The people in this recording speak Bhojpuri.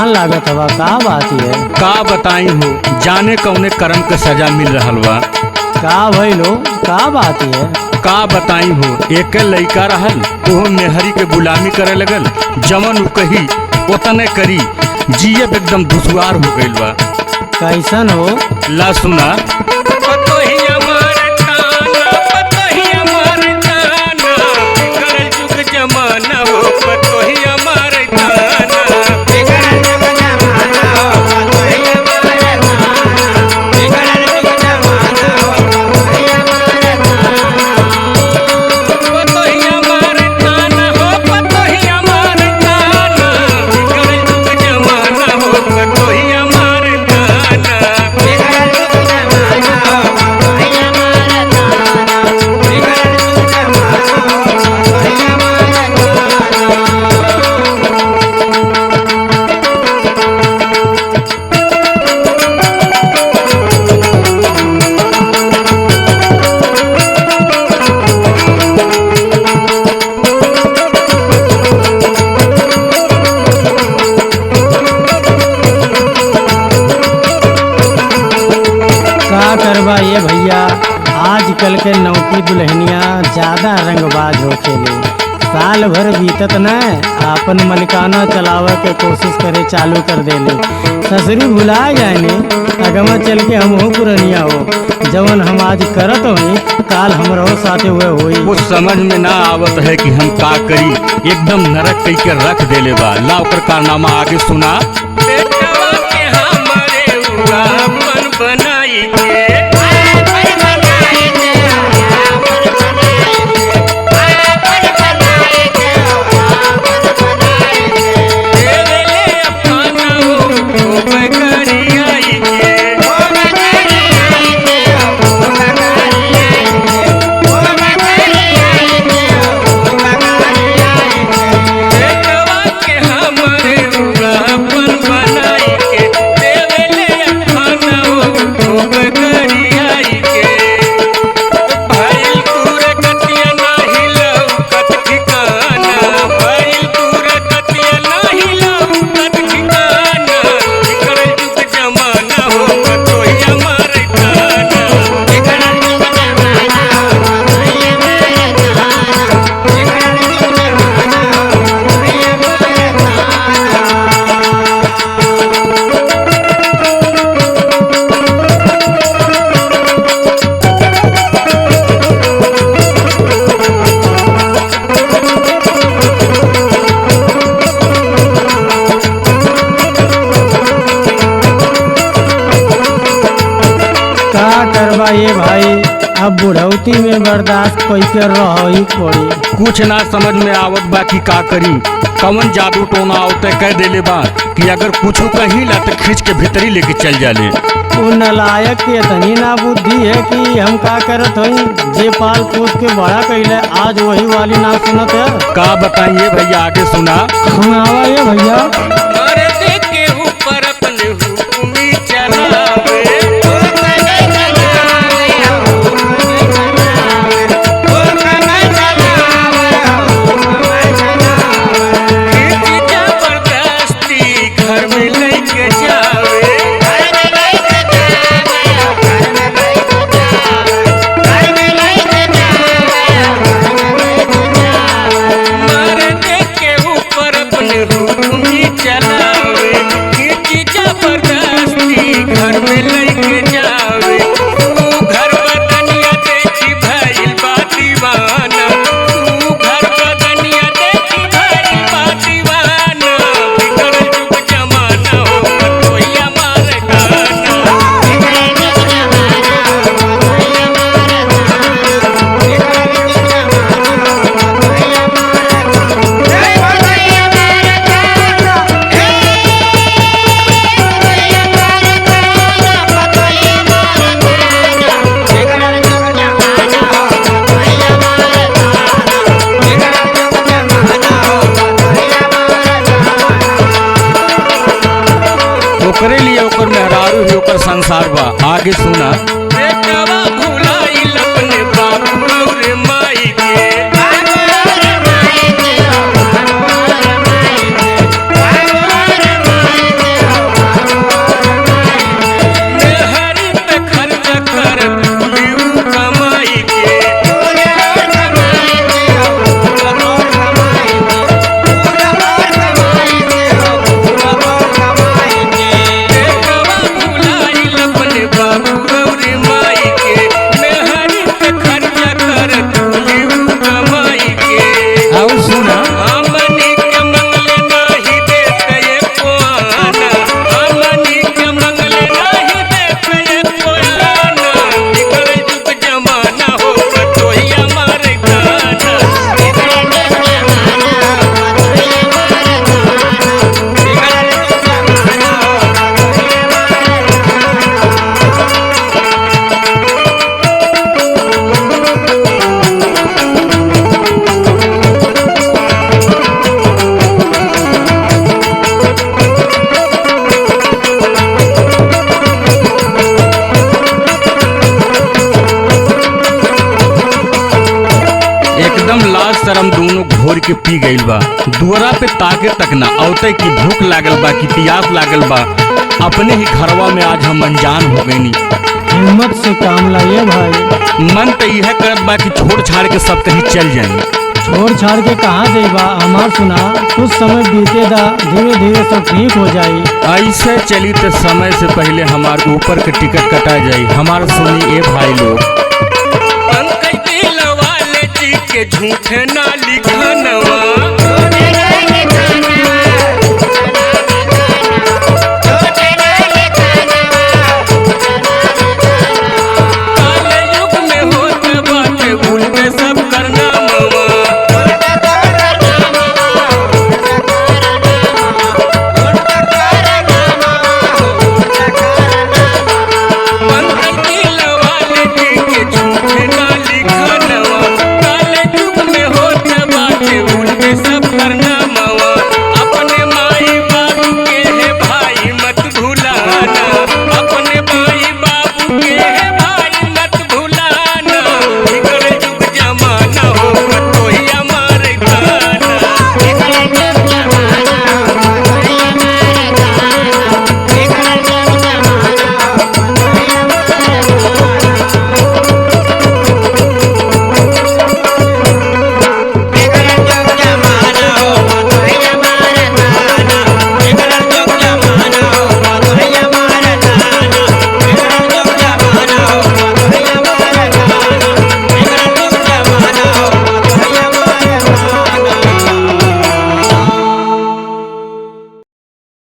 परेशान लागत हवा, का बात है? का बताई हो, जाने कौने कर्म के सजा मिल रहल बा। का भइलो, का बात है? का बताई हो, एक लइका रहल, ओहो मेहरी के गुलामी करे लगल। जमन उ कही ओतने करी, जियब एकदम दुश्वार हो गइल बा। कैसन हो? ला सुना। करवा ये भैया, आजकल के नौकी दुल्हनिया ज्यादा रंगबाज होखेले। साल भर बीतत न आपन मलिकाना चलावे के कोशिश करे चालू कर देले। ससुरी भुला जाने अगमा चल के हम हो पुरनिया हो, जवन हम आज करत होई काल हमरो साथे हुए होई। वो समझ में ना आवत है कि हम का करी, एकदम नरक कई के रख देले बा। ला ओकर कारनामा आगे सुना। बेटवा के हमरे उड़ा अपन बनाई के ये भाई, अब बुढ़ौती में बर्दाश्त कैसे रही पड़ी। कुछ ना समझ में आवत बा कि का करी। कवन जादू टोना आवते कह देले बा कि अगर कुछ कही ला तो खींच के भीतरी लेके चल जाले। वो नलायक के इतनी ना बुद्धि है कि हम का करत हई, जे पाल पोस के बड़ा कैले आज वही वाली ना सुनत है। का बताइए भैया, आगे सुना। सुनावा ये भैया। अरे देख के ऊपर अपने हुक्मी चलावे, ओकरे लिए ओकर मेहरारू ही ओकर संसार बा। आगे सुना। बेटवा भुलाइल अपने बाबू और माई के, घोर के पी गइल बा। दुअरा पे ताके तक ना औते की भूख लागल बा कि प्यास लागल बा। अपने ही घरवा में आज हम अनजान हो गईनी। हिम्मत से काम लाइए भाई। मन तो यह करत बा कि छोड़ छाड़ के सब कहीं चल जाए। छोड़ छाड़ के कहाँ जाइबा, हमार सुना, कुछ समय बीते दा, धीरे धीरे सब ठीक हो जाई। ऐसे चली तो समय से पहले हमारे ऊपर के टिकट कटा जाई। हमारा सुनी ए भाई लोग, पंकज दिलवाले जी के झूठे ना लिखनवा।